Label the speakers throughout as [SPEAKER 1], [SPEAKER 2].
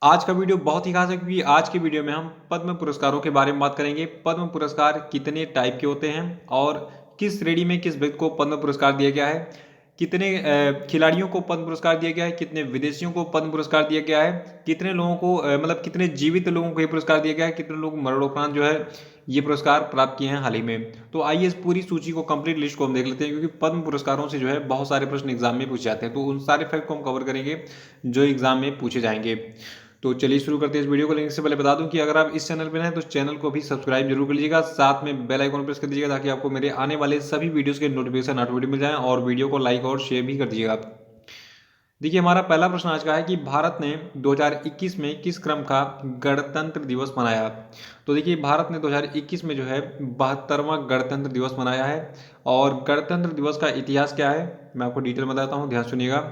[SPEAKER 1] आज का वीडियो बहुत ही खास है क्योंकि आज के वीडियो में हम पद्म पुरस्कारों के बारे में बात करेंगे। पद्म पुरस्कार कितने टाइप के होते हैं और किस श्रेणी में किस व्यक्ति को पद्म पुरस्कार दिया गया है, कितने खिलाड़ियों को पद्म पुरस्कार दिया गया है, कितने विदेशियों को पद्म पुरस्कार दिया गया है, कितने लोगों को मतलब कितने जीवित लोगों को ये पुरस्कार दिया गया है, कितने लोग मरणोपरांत जो है ये पुरस्कार प्राप्त किए हैं हाल ही में। तो आइए इस पूरी सूची को, कंप्लीट लिस्ट को हम देख लेते हैं क्योंकि पद्म पुरस्कारों से जो है बहुत सारे प्रश्न एग्जाम में पूछे जाते हैं। तो उन सारे फैक्ट को हम कवर करेंगे जो एग्जाम में पूछे जाएंगे। तो चलिए शुरू करते हैं इस वीडियो को। लेकिन इससे पहले बता दूं कि अगर आप इस चैनल पर हैं तो चैनल को भी सब्सक्राइब जरूर कर लीजिएगा, साथ में बेल आइकन प्रेस कर दीजिएगा ताकि आपको मेरे आने वाले सभी वीडियोस के नोटिफिकेशन ऑटोमेटिक मिल जाएं, और वीडियो को लाइक और शेयर भी कर दीजिएगा। देखिए, हमारा पहला प्रश्न आज का है कि भारत ने 2021 में किस क्रम का गणतंत्र दिवस मनाया। तो देखिए, भारत ने 2021 में जो है 72वां गणतंत्र दिवस मनाया है। और गणतंत्र दिवस का इतिहास क्या है मैं आपको डिटेल में बताता हूँ, ध्यान सुनिएगा।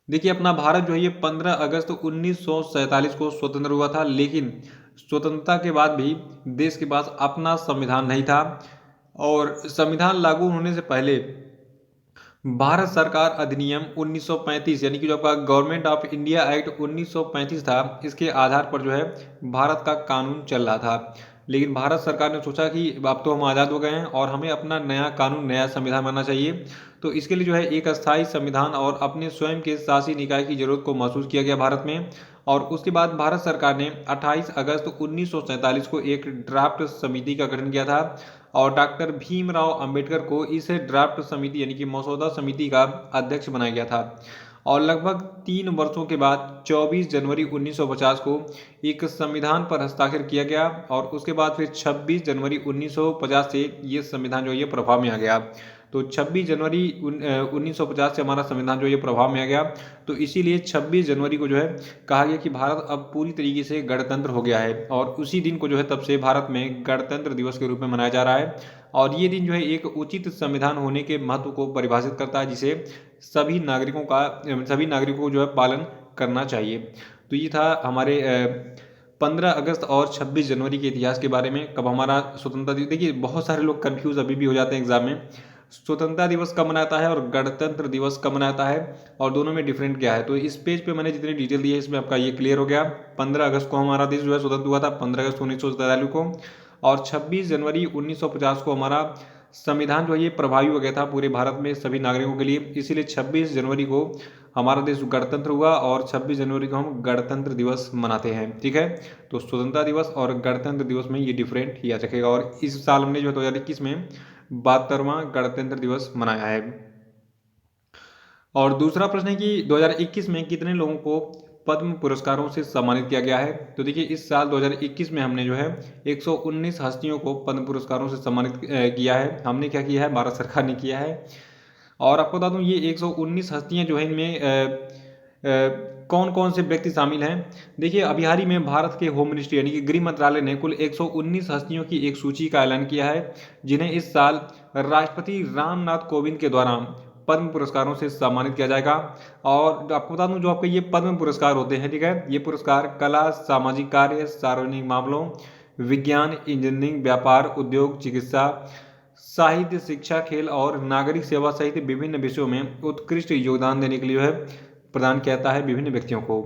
[SPEAKER 1] देखिए, अपना भारत जो है ये 15 अगस्त 1947 को स्वतंत्र हुआ था, लेकिन स्वतंत्रता के बाद भी देश के पास अपना संविधान नहीं था। और संविधान लागू होने से पहले भारत सरकार अधिनियम 1935 यानी कि जो आपका गवर्नमेंट ऑफ इंडिया एक्ट 1935 था, इसके आधार पर जो है भारत का कानून चल रहा था। लेकिन भारत सरकार ने सोचा कि अब तो हम आज़ाद हो गए हैं और हमें अपना नया कानून, नया संविधान बनना चाहिए। तो इसके लिए जो है एक अस्थायी संविधान और अपने स्वयं के शासी निकाय की जरूरत को महसूस किया गया भारत में। और उसके बाद भारत सरकार ने 28 अगस्त 1947 को एक ड्राफ्ट समिति का गठन किया था और डॉक्टर भीमराव अंबेडकर को इस ड्राफ्ट समिति यानी कि मसौदा समिति का अध्यक्ष बनाया गया था। और लगभग 3 वर्षों के बाद 24 जनवरी 1950 को एक संविधान पर हस्ताक्षर किया गया और उसके बाद फिर 26 जनवरी 1950 से ये संविधान जो है ये प्रभाव में आ गया। तो 26 जनवरी 1950 से हमारा संविधान जो ये प्रभाव में आ गया। तो इसीलिए 26 जनवरी को जो है कहा गया कि भारत अब पूरी तरीके से गणतंत्र हो गया है, और उसी दिन को जो है तब से भारत में गणतंत्र दिवस के रूप में मनाया जा रहा है। और ये दिन जो है एक उचित संविधान होने के महत्व को परिभाषित करता है, जिसे सभी नागरिकों को जो है पालन करना चाहिए। तो ये था हमारे 15 अगस्त और 26 जनवरी के इतिहास के बारे में। कब हमारा स्वतंत्रता दिवस, देखिए बहुत सारे लोग कंफ्यूज अभी भी हो जाते हैं एग्जाम में, स्वतंत्रता दिवस कब मनाता है और गणतंत्र दिवस कब मनाता है और दोनों में डिफरेंट क्या है। तो इस पेज पे मैंने जितनी डिटेल दी है इसमें आपका ये क्लियर हो गया। 15 अगस्त को हमारा देश जो है स्वतंत्र हुआ था, 15 अगस्त 1947 को। और 26 जनवरी 1950 को हमारा संविधान जो है ये प्रभावी हो गया था पूरे भारत में सभी नागरिकों के लिए। इसीलिए 26 जनवरी को हमारा देश गणतंत्र हुआ और 26 जनवरी को हम गणतंत्र दिवस मनाते हैं। ठीक है, तो स्वतंत्रता दिवस और गणतंत्र दिवस में ये डिफरेंट याद रखेगा। और इस साल हमने जो है 2021 में 72वां गणतंत्र दिवस मनाया है। और दूसरा प्रश्न है कि 2021 में कितने लोगों को पद्म पुरस्कारों से सम्मानित किया गया है। तो देखिए, इस साल 2021 में हमने जो है 119 हस्तियों को पद्म पुरस्कारों से सम्मानित किया है। हमने क्या किया है, भारत सरकार ने किया है। और आपको बता दूं ये 119 हस्तियां जो है इनमें कौन कौन से व्यक्ति शामिल हैं। देखिए, अभी हाल ही में भारत के होम मिनिस्ट्री यानी कि गृह मंत्रालय ने कुल 119 हस्तियों की एक सूची का ऐलान किया है, जिन्हें इस साल राष्ट्रपति रामनाथ कोविंद के द्वारा पद्म पुरस्कारों से सम्मानित किया जाएगा। और आपको बता दूं जो आपके ये पद्म पुरस्कार होते हैं, ठीक है, ये पुरस्कार कला, सामाजिक कार्य, सार्वजनिक मामलों, विज्ञान, इंजीनियरिंग, व्यापार, उद्योग, चिकित्सा, साहित्य, शिक्षा, खेल और नागरिक सेवा सहित विभिन्न विषयों में उत्कृष्ट योगदान देने के लिए जो है प्रदान किया जाता है विभिन्न व्यक्तियों को।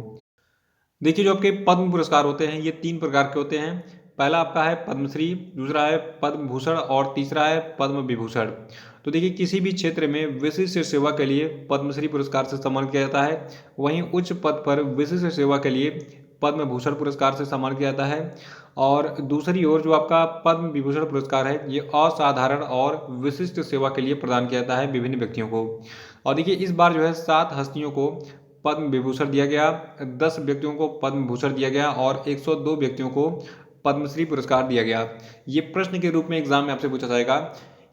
[SPEAKER 1] देखिए, जो आपके पद्म पुरस्कार होते हैं ये 3 प्रकार के होते हैं। पहला आपका है पद्मश्री, दूसरा है पद्म भूषण और तीसरा है पद्म विभूषण। तो देखिए, किसी भी क्षेत्र में विशिष्ट सेवा के लिए पद्मश्री पुरस्कार से सम्मानित किया जाता है, वहीं उच्च पद पर विशिष्ट सेवा के लिए पद्म भूषण पुरस्कार से सम्मानित किया जाता है। और दूसरी ओर जो आपका पद्म विभूषण पुरस्कार है ये असाधारण और विशिष्ट सेवा के लिए प्रदान किया जाता है विभिन्न व्यक्तियों को। और देखिए, इस बार जो है 7 हस्तियों को पद्म विभूषण दिया गया, 10 व्यक्तियों को पद्म भूषण दिया गया और 102 व्यक्तियों को पद्मश्री पुरस्कार दिया गया। ये प्रश्न के रूप में एग्जाम में आपसे पूछा जाएगा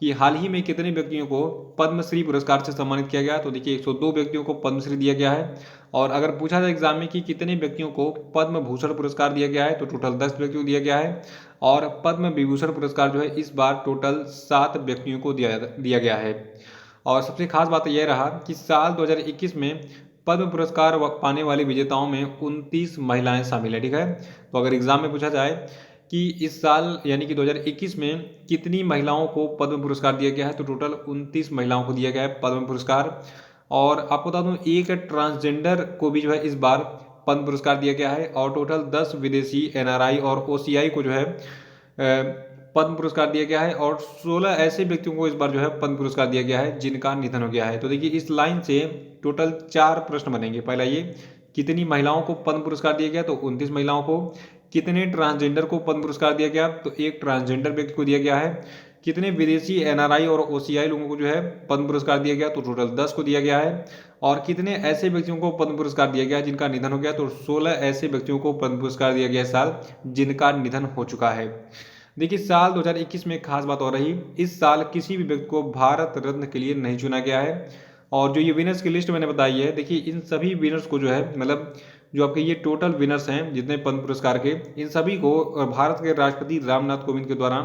[SPEAKER 1] कि हाल ही में कितने व्यक्तियों को पद्मश्री पुरस्कार से सम्मानित किया गया। तो देखिए, 102 व्यक्तियों को पद्मश्री दिया गया है। और अगर पूछा जाए एग्जाम में कि कितने व्यक्तियों को पद्म भूषण पुरस्कार दिया गया है, तो टोटल 10 व्यक्तियों को दिया गया है। और पद्म विभूषण पुरस्कार जो है इस बार टोटल 7 व्यक्तियों को दिया गया है। और सबसे खास बात यह रहा कि साल 2021 में पद्म पुरस्कार पाने वाले विजेताओं में 29 महिलाएं शामिल हैं। ठीक है, तो अगर एग्जाम में पूछा जाए कि इस साल यानी कि 2021 में कितनी महिलाओं को पद्म पुरस्कार दिया गया है, तो टोटल 29 महिलाओं को दिया गया है पद्म पुरस्कार। और आपको बता दूं एक ट्रांसजेंडर को भी जो है इस बार पद्म पुरस्कार दिया गया है और टोटल 10 विदेशी एनआरआई और ओसीआई को जो है पद्म पुरस्कार दिया गया है और 16 ऐसे व्यक्तियों को इस बार जो है पद्म पुरस्कार दिया गया है जिनका निधन हो गया है। तो देखिए इस लाइन से टोटल 4 प्रश्न बनेंगे। पहला ये, कितनी महिलाओं को पद्म पुरस्कार दिया गया, तो 29 महिलाओं को। कितने ट्रांसजेंडर को पद्म पुरस्कार दिया गया, तो एक ट्रांसजेंडर व्यक्ति को दिया गया है। कितने विदेशी एनआरआई और ओसीआई लोगों को जो है पद्म पुरस्कार दिया गया, तो टोटल 10 को दिया गया है। और कितने ऐसे व्यक्तियों को पद्म पुरस्कार दिया गया जिनका निधन हो गया, तो 16 ऐसे व्यक्तियों को पद्म पुरस्कार दिया गया इस साल जिनका निधन हो चुका है। देखिए साल 2021 में एक खास बात हो रही, इस साल किसी भी व्यक्ति को भारत रत्न के लिए नहीं चुना गया है। और जो ये विनर्स की लिस्ट मैंने बताई है, देखिए इन सभी विनर्स को जो है मतलब जो आपके ये टोटल विनर्स हैं जितने पद्म पुरस्कार के, इन सभी को भारत के राष्ट्रपति रामनाथ कोविंद के द्वारा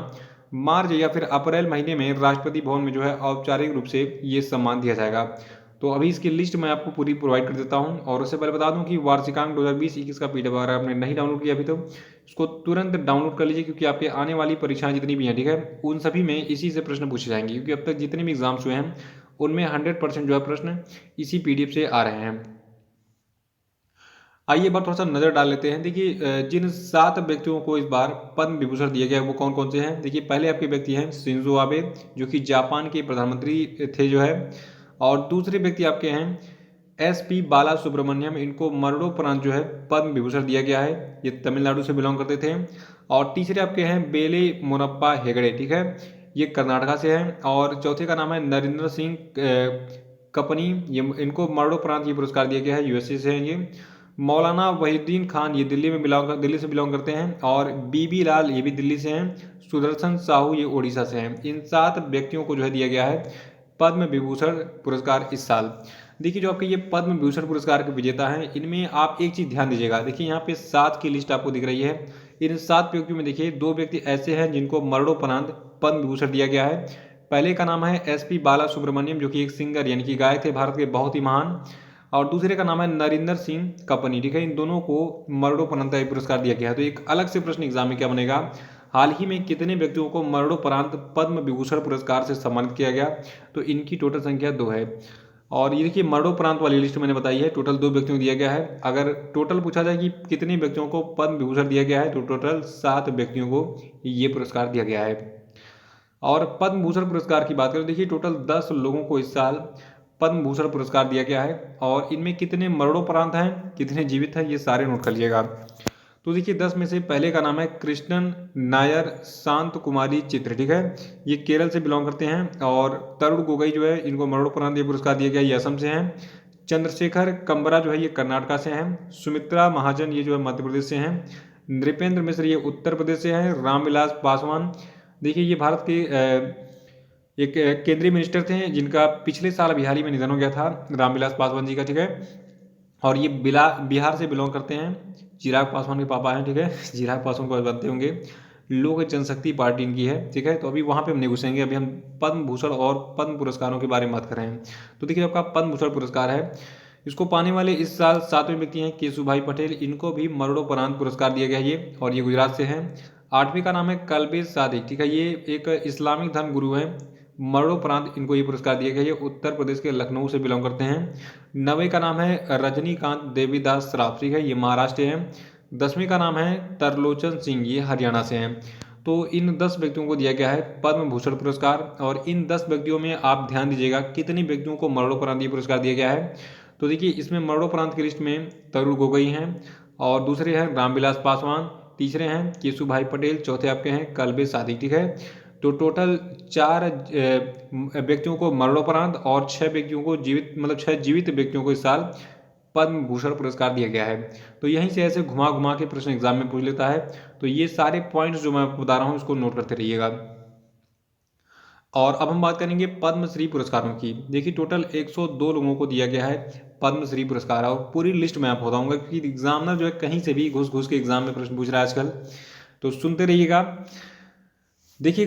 [SPEAKER 1] मार्च या फिर अप्रैल महीने में राष्ट्रपति भवन में जो है औपचारिक रूप से ये सम्मान दिया जाएगा। तो अभी इसकी लिस्ट मैं आपको पूरी प्रोवाइड कर देता हूं और उससे पहले बता दूं कि वार्षिकांक 2020-21 का पीडीएफ अगर आपने नहीं डाउनलोड किया अभी तो इसको तुरंत डाउनलोड कर लीजिए, क्योंकि आपके आने वाली परीक्षाएं जितनी भी हैं, ठीक है, उन सभी में इसी से प्रश्न पूछे जाएंगे, क्योंकि अब तक जितने भी एग्जाम्स हुए हैं उनमें 100% जो है प्रश्न इसी पीडीएफ से आ रहे हैं। आइए बार थोड़ा सा नजर डाल लेते हैं। देखिए जिन 7 व्यक्तियों को इस बार पद्म विभूषण दिया गया है वो कौन कौन से हैं। देखिए पहले आपके व्यक्ति हैं शिंजो आबे, जो कि जापान के प्रधानमंत्री थे जो है। और दूसरे व्यक्ति आपके हैं SP बाला सुब्रमण्यम, इनको मरणोपरांत जो है पद्म विभूषण दिया गया है, ये तमिलनाडु से बिलोंग करते थे। और तीसरे आपके हैं बेले मोनप्पा हेगड़े, ठीक है, ये कर्नाटका से हैं। और चौथे का नाम है नरेंद्र सिंह कपनी, ये इनको मरणोपरांत ये पुरस्कार दिया गया है, यूएसए से हैं ये। मौलाना वहीदुद्दीन खान, ये दिल्ली से बिलोंग करते हैं। और बीबी लाल, ये भी दिल्ली से हैं। सुदर्शन साहू, ये ओडिशा से हैं। इन 7 व्यक्तियों को जो है दिया गया है पद्म विभूषण पुरस्कार इस साल। देखिए जो आपके ये पद्म विभूषण पुरस्कार के विजेता हैं, इनमें आप एक चीज ध्यान दीजिएगा। देखिए यहाँ पे 7 की लिस्ट आपको दिख रही है। इन 7 व्यक्तियों में देखिए 2 व्यक्ति ऐसे हैं जिनको मरणोपरांत पद्म विभूषण दिया गया है। पहले का नाम है SP बाला सुब्रमण्यम, जो कि एक सिंगर यानी कि गायक थे भारत के बहुत ही महान। और दूसरे का नाम है नरेंद्र सिंह कपनी, ठीक है, इन दोनों को मरणोपरांत पुरस्कार दिया गया है। तो एक अलग से प्रश्न एग्जाम में क्या बनेगा, हाल ही में कितने व्यक्तियों को मरणोपरांत पद्म विभूषण पुरस्कार से सम्मानित किया गया, तो इनकी टोटल संख्या 2 है। और ये देखिए मरणोपरांत वाली लिस्ट मैंने बताई है, टोटल 2 व्यक्तियों को दिया गया है। अगर टोटल पूछा जाए कि कितने व्यक्तियों को पद्म विभूषण दिया गया है, तो टोटल 7 व्यक्तियों को ये पुरस्कार दिया गया है। और पद्म भूषण पुरस्कार की बात करें, देखिए टोटल 10 लोगों को इस साल पद्म भूषण पुरस्कार दिया गया है। और इनमें कितने मरणोपरांत हैं, कितने जीवित हैं, ये सारे नोट कर लीजिएगा। तो देखिए 10 में से पहले का नाम है कृष्णन नायर शांत कुमारी चित्र, ठीक है, ये केरल से बिलोंग करते हैं। और तरुण गोगोई जो है, इनको मरणोपरांत ये पुरस्कार दिया गया, ये असम से हैं। चंद्रशेखर कंबरा जो है ये कर्नाटका से हैं। सुमित्रा महाजन ये जो है मध्य प्रदेश से हैं। नृपेंद्र मिश्र ये उत्तर प्रदेश से हैं। रामविलास पासवान, देखिए ये भारत के एक केंद्रीय मिनिस्टर थे जिनका पिछले साल बिहार में निधन हो गया था, रामविलास पासवान जी का, ठीक है। और ये बिहार से बिलोंग करते हैं, चिराग पासवान के पापा हैं, ठीक है, चिराग पासवान को बनते होंगे। लोक जनशक्ति पार्टी इनकी है, ठीक है। तो अभी वहाँ पे हम नहीं घुसेंगे, अभी हम पद्म भूषण और पद्म पुरस्कारों के बारे में बात कर रहे हैं। तो देखिए आपका पद्म भूषण पुरस्कार है, इसको पाने वाले इस साल 7वें व्यक्ति हैं केशुभाई पटेल, इनको भी मरणोपरांत पुरस्कार दिया गया ये, और ये गुजरात से हैं। 8वें का नाम है कल्बेज सादिक, ठीक है, ये एक इस्लामिक धर्म गुरु हैं। मरणोपरांत इनको ये पुरस्कार दिया गया, ये उत्तर प्रदेश के लखनऊ से बिलोंग करते हैं। 9वें का नाम है रजनीकांत देवीदास श्राफ, ठीक है, ये महाराष्ट्र हैं। 10वें का नाम है तरलोचन सिंह, ये हरियाणा से हैं। तो इन 10 व्यक्तियों को दिया गया है पद्म भूषण पुरस्कार। और इन 10 व्यक्तियों में आप ध्यान दीजिएगा कितने व्यक्तियों को मरणोपरांत ये पुरस्कार दिया गया है। तो देखिए इसमें मरणोपरांत की लिस्ट में तरुण गोगोई हैं, और दूसरे हैं रामविलास पासवान, तीसरे हैं केशुभाई पटेल, चौथे आपके हैं कल्बे सादिक, ठीक है। तो टोटल 4 व्यक्तियों को मरणोपरांत और 6 व्यक्तियों को जीवित, मतलब 6 जीवित व्यक्तियों को इस साल पद्म भूषण पुरस्कार दिया गया है। तो यहीं से ऐसे घुमा घुमा के प्रश्न एग्जाम में पूछ लेता है। तो ये सारे पॉइंट्स जो मैं आपको बता रहा हूँ इसको नोट करते रहिएगा। और अब हम बात करेंगे पद्मश्री पुरस्कारों की। देखिए टोटल 102 लोगों को दिया गया है पद्मश्री पुरस्कार, और पूरी लिस्ट मैं आपको बताऊंगा क्योंकि एग्जामिनर जो है कहीं से भी घुस घुस के एग्जाम में प्रश्न पूछ रहा है आजकल, तो सुनते रहिएगा। देखिए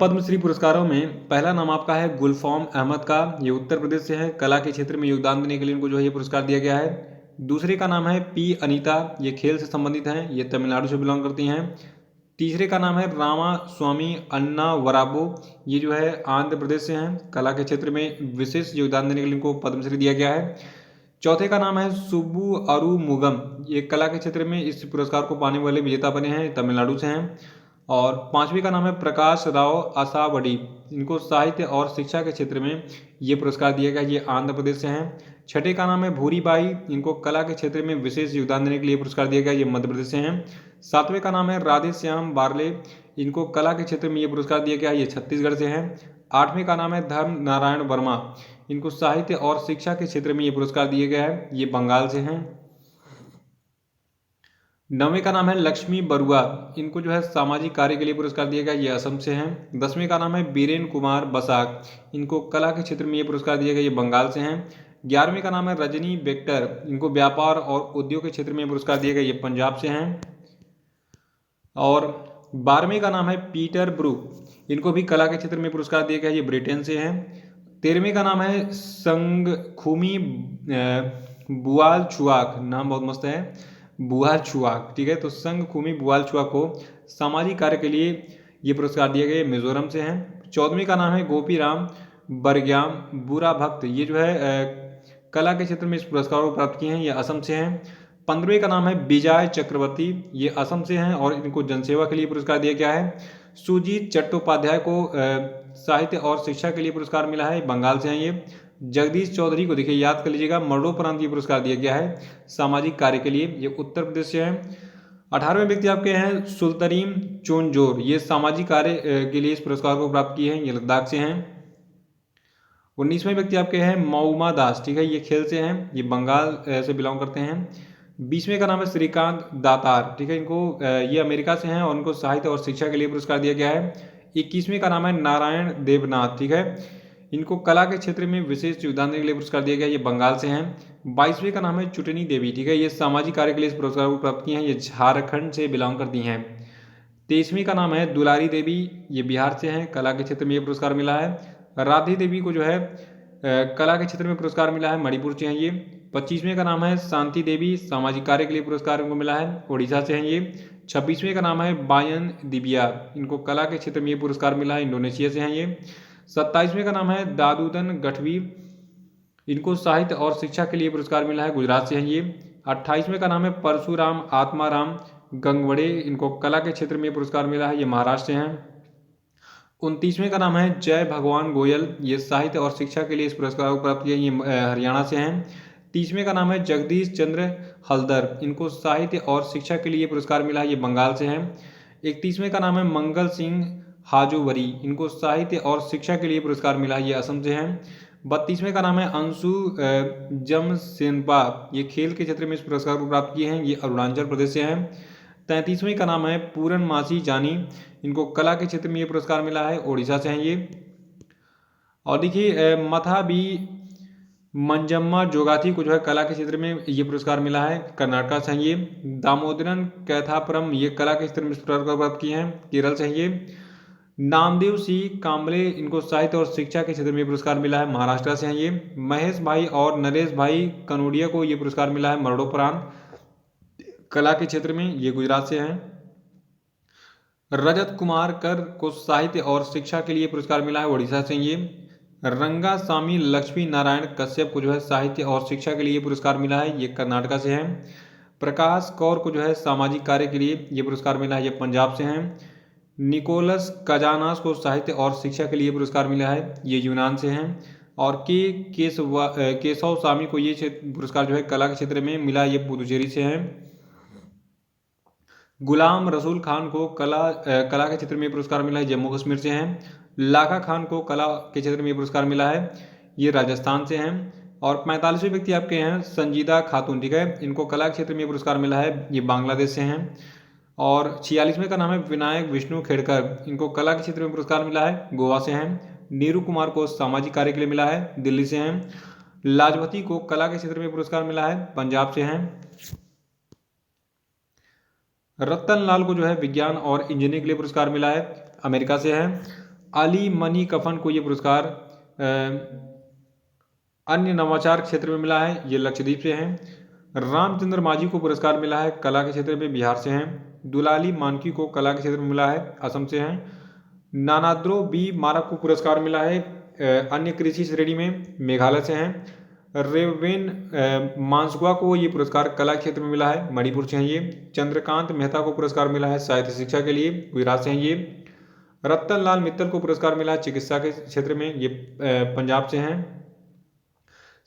[SPEAKER 1] पद्मश्री पुरस्कारों में पहला नाम आपका है गुलफाम अहमद का, ये उत्तर प्रदेश से है। कला के क्षेत्र में योगदान देने के लिए इनको जो है ये पुरस्कार दिया गया है। दूसरे का नाम है P अनीता, ये खेल से संबंधित हैं, ये तमिलनाडु से बिलोंग करती हैं। तीसरे का नाम है रामा स्वामी अन्ना वराबो, ये जो है आंध्र प्रदेश से हैं। कला के क्षेत्र में विशेष योगदान देने के लिए इनको पद्मश्री दिया गया है। चौथे का नाम है सुब्बू अरुमुगम, ये कला के क्षेत्र में इस पुरस्कार को पाने वाले विजेता बने हैं, तमिलनाडु से हैं। और पांचवी का नाम है प्रकाश राव असावड़ी, इनको साहित्य और शिक्षा के क्षेत्र में ये पुरस्कार दिया गया, ये आंध्र प्रदेश से हैं। छठे का नाम है भूरीबाई, इनको कला के क्षेत्र में विशेष योगदान देने के लिए पुरस्कार दिया गया, ये मध्य प्रदेश से हैं। सातवें का नाम है राधे श्याम बारले, इनको कला के क्षेत्र में ये पुरस्कार दिया गया, ये छत्तीसगढ़ से हैं। आठवें का नाम है धर्म नारायण वर्मा, इनको साहित्य और शिक्षा के क्षेत्र में ये पुरस्कार दिया गया है, ये बंगाल से हैं। नौवें का नाम है लक्ष्मी बरुआ, इनको जो है सामाजिक कार्य के लिए पुरस्कार दिया गया, ये असम से हैं। 10वें का नाम है बीरेन कुमार बसाक, इनको कला के क्षेत्र में ये पुरस्कार दिया गया, ये बंगाल से हैं। 11वें का नाम है रजनी बेक्टर, इनको व्यापार और उद्योग के क्षेत्र में पुरस्कार दिया गया, ये पंजाब से हैं। और 12वें का नाम है पीटर ब्रूक, इनको भी कला के क्षेत्र में पुरस्कार दिया गया, ये ब्रिटेन से हैं। 13वें का नाम है संगखुमी बुआल छुआक, नाम बहुत मस्त है, बुआल छुआक, ठीक है। तो संगखुमी बुआल छुआक को सामाजिक कार्य के लिए ये पुरस्कार दिए गए, मिजोरम से हैं। 14वें का नाम है गोपी राम बरग्याम बुरा भक्त, ये जो है कला के क्षेत्र में इस पुरस्कार को प्राप्त किए हैं, ये असम से हैं। 15वें का नाम है विजय चक्रवर्ती, ये असम से हैं और इनको जनसेवा के लिए पुरस्कार दिया गया है। सुजीत चट्टोपाध्याय को साहित्य और शिक्षा के लिए पुरस्कार मिला है, बंगाल से हैं ये। जगदीश चौधरी को देखिए याद कर लीजिएगा, मरणोपरांत ये पुरस्कार दिया गया है सामाजिक कार्य के लिए, ये उत्तर प्रदेश से हैं। 18वें व्यक्ति आपके हैं सुल्तरीम चोनजोर, ये सामाजिक कार्य के लिए इस पुरस्कार को प्राप्त किए हैं, ये लद्दाख से हैं। 19वें व्यक्ति आपके हैं मऊमा दास, ठीक है, ये खेल से हैं, ये बंगाल से बिलोंग करते हैं। 20वें का नाम है श्रीकांत दातार, ठीक है, इनको ये अमेरिका से हैं और उनको साहित्य और शिक्षा के लिए पुरस्कार दिया गया है। 21वें का नाम है नारायण देवनाथ, ठीक है, इनको कला के क्षेत्र में विशेष योगदान देने के लिए पुरस्कार दिया गया, ये बंगाल से हैं। 22वें का नाम है चुटनी देवी, ठीक है, ये सामाजिक कार्य के लिए इस पुरस्कार को प्राप्त किए हैं, ये झारखंड से बिलोंग करती हैं। 23वीं का नाम है दुलारी देवी, ये बिहार से हैं, कला के क्षेत्र में ये पुरस्कार मिला है। राधी देवी को जो है कला के क्षेत्र में पुरस्कार मिला है, मणिपुर से हैं ये। 25वें का नाम है शांति देवी, सामाजिक कार्य के लिए पुरस्कार इनको मिला है, उड़ीसा से हैं ये। 26वें का नाम है बायन दिबिया, इनको कला के क्षेत्र में ये पुरस्कार मिला है, इंडोनेशिया से हैं ये। 27वें का नाम है दादूदन गढ़वी, इनको साहित्य और शिक्षा के लिए पुरस्कार मिला है, गुजरात से हैं ये। 28वें का नाम है परशुराम आत्माराम गंगवड़े, इनको कला के क्षेत्र में पुरस्कार मिला है, ये महाराष्ट्र से हैं। 29वें का नाम है जय भगवान गोयल, ये साहित्य और शिक्षा के लिए इस पुरस्कार को प्राप्त किया, ये हरियाणा से हैं। 30वें का नाम है जगदीश चंद्र हल्दर, इनको साहित्य और शिक्षा के लिए पुरस्कार मिला है, ये बंगाल से हैं। 31वें का नाम है मंगल सिंह हाजोवरी, इनको साहित्य और शिक्षा के लिए पुरस्कार मिला है, ये असम से हैं। 32वें का नाम है अंशु जमसेनपा, ये खेल के क्षेत्र में इस पुरस्कार को प्राप्त किए हैं, ये अरुणाचल प्रदेश से हैं। 33वें का नाम है पूरन मासी जानी, इनको कला के क्षेत्र में ये पुरस्कार मिला है, ओडिशा से हैं ये। और देखिए मथा बी मंजम्मा जोगाथी को जो है कला के क्षेत्र में ये पुरस्कार मिला है, कर्नाटक से हैं ये। दामोदरन कैथापुरम, ये कला के क्षेत्र में इस पुरस्कार को प्राप्त किए हैं, केरल से हैं ये। नामदेव सिंह कांबले, इनको साहित्य और शिक्षा के क्षेत्र में पुरस्कार मिला है, महाराष्ट्र से हैं ये। महेश भाई और नरेश भाई कनोडिया को ये पुरस्कार मिला है, मरणोपरांत कला के क्षेत्र में, ये गुजरात से हैं। रजत कुमार कर को साहित्य और शिक्षा के लिए पुरस्कार मिला है, उड़ीसा से ये। रंगा स्वामी लक्ष्मी नारायण कश्यप को जो है साहित्य और शिक्षा के लिए पुरस्कार मिला है, ये कर्नाटक से हैं। प्रकाश कौर को जो है सामाजिक कार्य के लिए ये पुरस्कार मिला है, ये पंजाब से हैं। निकोलस कजानास को साहित्य और शिक्षा के लिए पुरस्कार मिला है, ये यूनान से हैं। और केशव स्वामी को ये पुरस्कार जो है कला के क्षेत्र में मिला, ये पुदुचेरी से हैं। गुलाम रसूल खान को कला के क्षेत्र में पुरस्कार मिला है, जम्मू कश्मीर से हैं। लाखा खान को कला के क्षेत्र में पुरस्कार मिला है, ये राजस्थान से हैं। और 45वें व्यक्ति आपके हैं संजीदा खातून, ठीक है, इनको कला के क्षेत्र में पुरस्कार मिला है, ये बांग्लादेश से हैं। और 46वें का नाम है विनायक विष्णु खेड़कर, इनको कला के क्षेत्र में पुरस्कार मिला है, गोवा से हैं। नीरू कुमार को सामाजिक कार्य के लिए मिला है, दिल्ली से हैं। लाजपति को कला के क्षेत्र में पुरस्कार मिला है, पंजाब से हैं। रतन लाल को जो है विज्ञान और इंजीनियरिंग के लिए पुरस्कार मिला है, अमेरिका से हैं। अली मनी कफन को ये पुरस्कार अन्य नवाचार क्षेत्र में मिला है, ये लक्षद्वीप से हैं। रामचंद्र माझी को पुरस्कार मिला है कला के क्षेत्र में, बिहार से हैं। दुलाली मानकी को कला के क्षेत्र में मिला है, असम से हैं। नानाद्रो बी मारक को पुरस्कार मिला है अन्य कृषि श्रेणी में, मेघालय से हैं। रेवेन मांसगुआ को ये पुरस्कार कला क्षेत्र में मिला है, मणिपुर से हैं ये। चंद्रकांत मेहता को पुरस्कार मिला है साहित्य शिक्षा के लिए, गुजरात से हैं ये। रतन लाल मित्तल को पुरस्कार मिला है चिकित्सा के क्षेत्र में, ये पंजाब से हैं।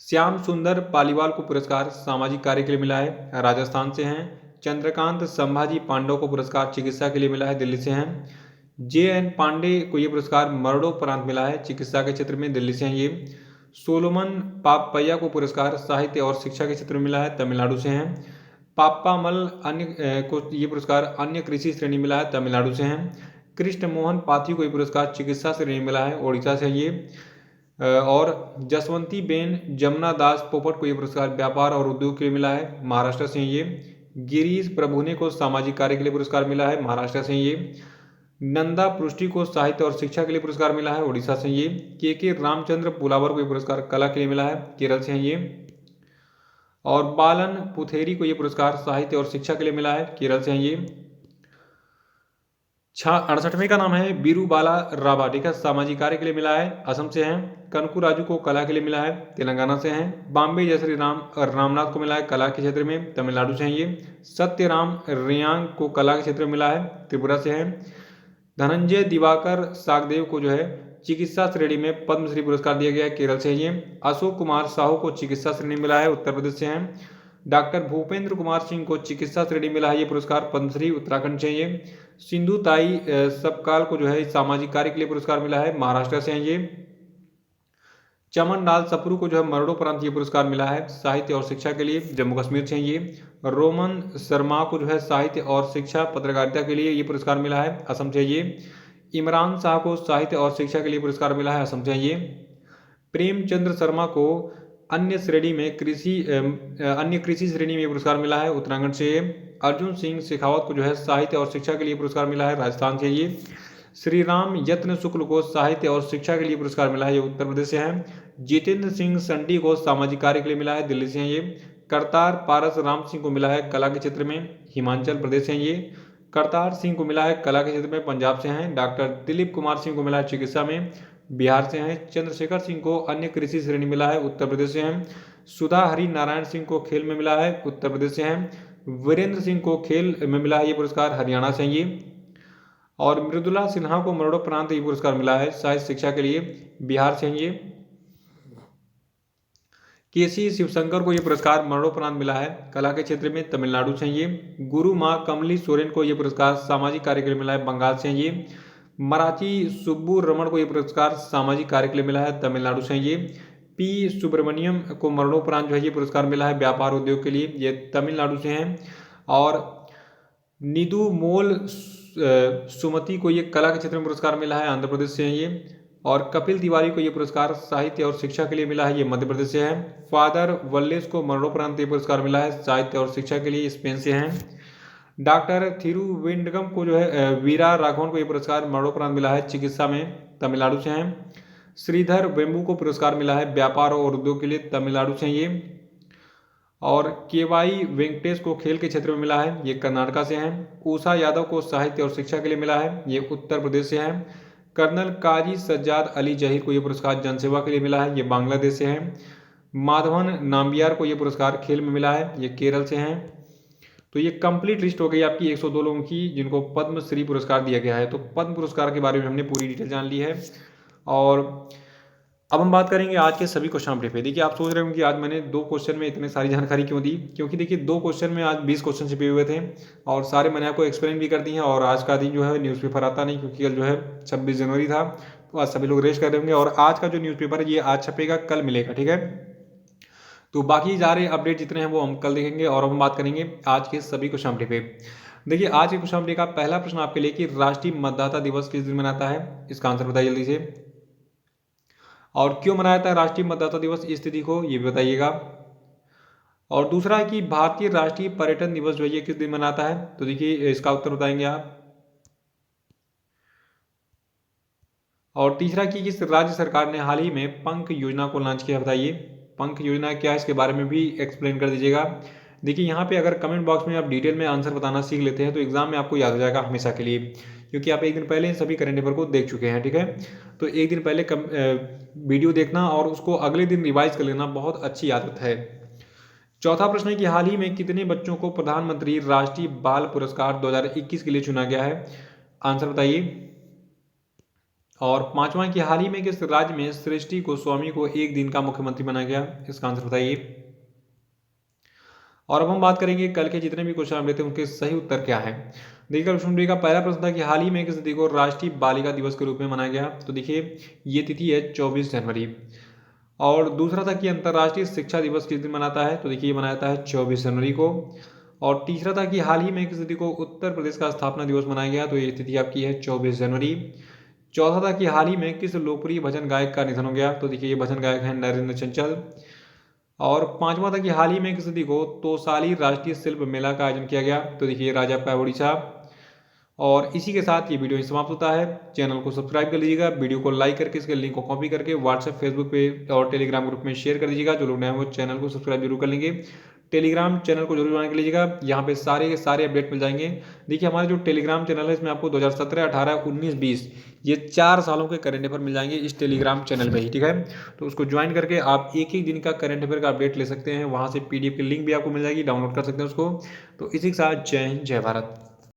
[SPEAKER 1] श्याम सुंदर पालीवाल को पुरस्कार सामाजिक कार्य के लिए मिला है, राजस्थान से हैं। चंद्रकांत संभाजी पांडव को पुरस्कार चिकित्सा के लिए मिला है, दिल्ली से हैं। JN पांडे को ये पुरस्कार मरणोपरांत मिला है चिकित्सा के क्षेत्र में, दिल्ली से हैं ये। सोलोमन पापैया को पुरस्कार साहित्य और शिक्षा के क्षेत्र में मिला है, तमिलनाडु से हैं। पाप्पामल को ये पुरस्कार अन्य कृषि श्रेणी मिला है, तमिलनाडु से हैं। कृष्ण मोहन पाथी को ये पुरस्कार चिकित्सा श्रेणी मिला है, ओडिशा से ये। और जसवंती बेन जमुना दास पोपट को ये पुरस्कार व्यापार और उद्योग के लिए मिला है, महाराष्ट्र से ये। गिरीश प्रभुने को सामाजिक कार्य के लिए पुरस्कार मिला है, महाराष्ट्र से ये। नंदा पृष्टि को साहित्य और शिक्षा के लिए पुरस्कार मिला है, ओडिशा से ये। के रामचंद्र पुलावर को ये पुरस्कार कला के लिए मिला है, केरल से ये। और बालन पुथेरी को ये पुरस्कार साहित्य और शिक्षा के लिए मिला है, केरल से ये। 68वें का नाम है बीरू बाला राबा, ठीक है, सामाजिक कार्य के लिए मिला है, असम से हैं। कनकू राजू को कला के लिए मिला है, तेलंगाना से हैं। बॉम्बे जयश्री रामनाथ को मिला है कला के क्षेत्र में, तमिलनाडु से हैं ये। सत्यराम रियांग को कला के क्षेत्र में मिला है, त्रिपुरा से हैं। धनंजय दिवाकर सागदेव को जो है चिकित्सा श्रेणी में पद्मश्री पुरस्कार दिया गया है, केरल से ये। अशोक कुमार साहू को चिकित्सा श्रेणी मिला है, उत्तर प्रदेश से हैं। डॉक्टर भूपेंद्र कुमार सिंह को चिकित्सा श्रेणी मिला है ये पुरस्कार, पद्मश्री, उत्तराखंड से ये। सिंधु ताई सबकाल को जो है सामाजिक कार्य के लिए पुरस्कार मिला है, महाराष्ट्र से हैं ये। चमन लाल सप्रू को जो है मरणोपरांत ये पुरस्कार मिला है साहित्य और शिक्षा के लिए, जम्मू कश्मीर से हैं ये। रोमन शर्मा को जो है साहित्य और शिक्षा पत्रकारिता के लिए ये पुरस्कार मिला है, असम से ये। इमरान शाह को साहित्य और शिक्षा के लिए पुरस्कार मिला है, असम से ये। प्रेमचंद्र शर्मा को अन्य कृषि श्रेणी में पुरस्कार मिला है, उत्तराखंड से। अर्जुन सिंह शेखावत को जो है साहित्य और शिक्षा के लिए पुरस्कार मिला है, राजस्थान से ये। श्री राम यत्न शुक्ल को साहित्य और शिक्षा के लिए पुरस्कार मिला है, ये उत्तर प्रदेश से हैं। जितेंद्र सिंह संडी को सामाजिक कार्य के लिए मिला है, दिल्ली से हैं ये। करतार पारस राम सिंह को मिला है कला के क्षेत्र में, हिमाचल प्रदेश से हैं ये। करतार सिंह को मिला है कला के क्षेत्र में, पंजाब से हैं। डॉक्टर दिलीप कुमार सिंह को मिला है चिकित्सा में, बिहार से हैं। चंद्रशेखर सिंह को अन्य कृषि श्रेणी मिला है, उत्तर प्रदेश से हैं। सुधा हरि नारायण सिंह को खेल में मिला है, उत्तर प्रदेश से हैं। वीरेंद्र सिंह को खेल में मिला है ये पुरस्कार, हरियाणा से ये। और मृदुला सिन्हा को मरणोपरांत ये पुरस्कार मिला है साहित्य शिक्षा के लिए, बिहार से ये। केसी शिवशंकर को ये पुरस्कार मरणोपरांत मिला है कला के क्षेत्र में, तमिलनाडु से ये। गुरु माँ कमली सोरेन को ये पुरस्कार सामाजिक कार्य के लिए मिला है, बंगाल से ये। मराठी सुब्बू रमन को ये पुरस्कार सामाजिक कार्य के लिए मिला है, तमिलनाडु से ये। पी सुब्रमण्यम को मरणोपरांत जो है ये पुरस्कार मिला है व्यापार उद्योग के लिए, ये तमिलनाडु से हैं। और निधु मोल सुमति को ये कला के क्षेत्र में पुरस्कार मिला है, आंध्र प्रदेश से हैं ये। और कपिल तिवारी को ये पुरस्कार साहित्य और शिक्षा के लिए मिला है, ये मध्य प्रदेश से है। फादर वल्लेस को मरणोपरांत ये पुरस्कार मिला है साहित्य और शिक्षा के लिए, स्पेन से हैं। डॉक्टर थिरुवेंद्रम को जो है वीरा राघवन को ये पुरस्कार मरणोपरांत मिला है चिकित्सा में, तमिलनाडु से हैं। श्रीधर वेम्बू को पुरस्कार मिला है व्यापार और उद्योग के लिए, तमिलनाडु से ये। और केवाई वेंकटेश को खेल के क्षेत्र में मिला है, ये कर्नाटका से हैं। उषा यादव को साहित्य और शिक्षा के लिए मिला है, ये उत्तर प्रदेश से हैं। कर्नल काजी सज्जाद अली जहीर को ये पुरस्कार जनसेवा के लिए मिला है, ये बांग्लादेश से हैं। माधवन नाम्बियार को ये पुरस्कार खेल में मिला है, ये केरल से हैं। तो ये कंप्लीट लिस्ट हो गई आपकी 102 लोगों की जिनको पद्मश्री पुरस्कार दिया गया है। तो पद्म पुरस्कार के बारे में हमने पूरी डिटेल जान ली है। और अब हम बात करेंगे आज के सभी क्वेश्चन अपडेट पे। देखिए आप सोच रहे होंगे कि आज मैंने 2 क्वेश्चन में इतनी सारी जानकारी क्यों दी, क्योंकि देखिए 2 क्वेश्चन में आज 20 क्वेश्चन छिपे हुए थे और सारे मैंने आपको एक्सप्लेन भी कर दिए हैं। और आज का दिन जो है न्यूज़पेपर आता नहीं, क्योंकि कल जो है 26 जनवरी था, तो आज सभी लोग रेस्ट कर रहे होंगे। और आज का जो न्यूज़पेपर है ये आज छपेगा, कल मिलेगा, ठीक है। तो बाकी जा रहे अपडेट जितने हैं वो हम कल देखेंगे। और हम बात करेंगे आज के सभी क्वेश्चन अपडेट पे। देखिए आज के क्वेश्चन अपडेट का पहला प्रश्न आपके लिए कि राष्ट्रीय मतदाता दिवस किस दिन मनाता है, इसका आंसर बताइए जल्दी से। और क्यों मनाया जाता है राष्ट्रीय मतदाता दिवस इस तिथि को, ये भी बताइएगा। और दूसरा है कि भारतीय राष्ट्रीय पर्यटन दिवस जो है ये किस दिन मनाता है, तो देखिए इसका उत्तर बताएंगे आप। और तीसरा कि किस राज्य सरकार ने हाल ही में पंख योजना को लॉन्च किया, बताइए पंख योजना क्या है, इसके बारे में भी एक्सप्लेन कर दीजिएगा। देखिए यहाँ पे अगर कमेंट बॉक्स में आप डिटेल में आंसर बताना सीख लेते हैं तो एग्जाम में आपको याद हो जाएगा हमेशा के लिए, क्योंकि आप एक दिन पहले इन सभी करंट अफेयर को देख चुके हैं, ठीक है। तो एक दिन पहले वीडियो देखना और उसको अगले दिन रिवाइज कर लेना बहुत अच्छी आदत है। चौथा प्रश्न है कि हाल ही में कितने बच्चों को प्रधानमंत्री राष्ट्रीय बाल पुरस्कार 2021 के लिए चुना गया है? आंसर बताइए। और पांचवा कि हाल ही में किस राज्य में सृष्टि गोस्वामी को एक दिन का मुख्यमंत्री बनाया गया? इसका आंसर बताइए। और अब हम बात करेंगे कल के जितने भी क्वेश्चन हम लेते हैं उनके सही उत्तर क्या है। देखिए क्वेश्चन बी का पहला प्रश्न था कि हाल ही में किस तिथि को राष्ट्रीय बालिका दिवस के रूप में मनाया गया? तो देखिए ये तिथि है 24 जनवरी। और दूसरा था कि अंतर्राष्ट्रीय शिक्षा दिवस किस दिन मनाता है? तो देखिए ये मनाता है 24 जनवरी को। और तीसरा था कि हाल ही में किस तिथि को उत्तर प्रदेश का स्थापना दिवस मनाया गया? तो ये तिथि आपकी है 24 जनवरी। चौथा था कि हाल ही में किस लोकप्रिय भजन गायक का निधन हो गया? तो देखिए ये भजन गायक हैं नरेंद्र चंचल। और पांचवा था कि हाल ही में किस तिथि को तोसाली राष्ट्रीय शिल्प मेला का आयोजन किया गया? तो देखिए राजप्पा उड़ीसा। और इसी के साथ ये वीडियो समाप्त होता है। चैनल को सब्सक्राइब कर लीजिएगा, वीडियो को लाइक करके इसके लिंक को कॉपी करके व्हाट्सएप, फेसबुक पे और टेलीग्राम ग्रुप में शेयर कर दीजिएगा। जो लोग नए हैं वो चैनल को सब्सक्राइब जरूर कर लेंगे। टेलीग्राम चैनल को जरूर ज्वाइन कर लीजिएगा, यहाँ पे सारे के सारे अपडेट मिल जाएंगे। देखिए हमारा जो टेलीग्राम चैनल है इसमें आपको 2017, 18, 19, 20 ये 4 सालों के करंट अफेयर मिल जाएंगे इस टेलीग्राम चैनल में ही, ठीक है। तो उसको ज्वाइन करके आप एक एक दिन का करंट अफेयर का अपडेट ले सकते हैं। वहाँ से PDF की लिंक भी आपको मिल जाएगी, डाउनलोड कर सकते हैं उसको। तो इसी के साथ जय हिंद, जय भारत।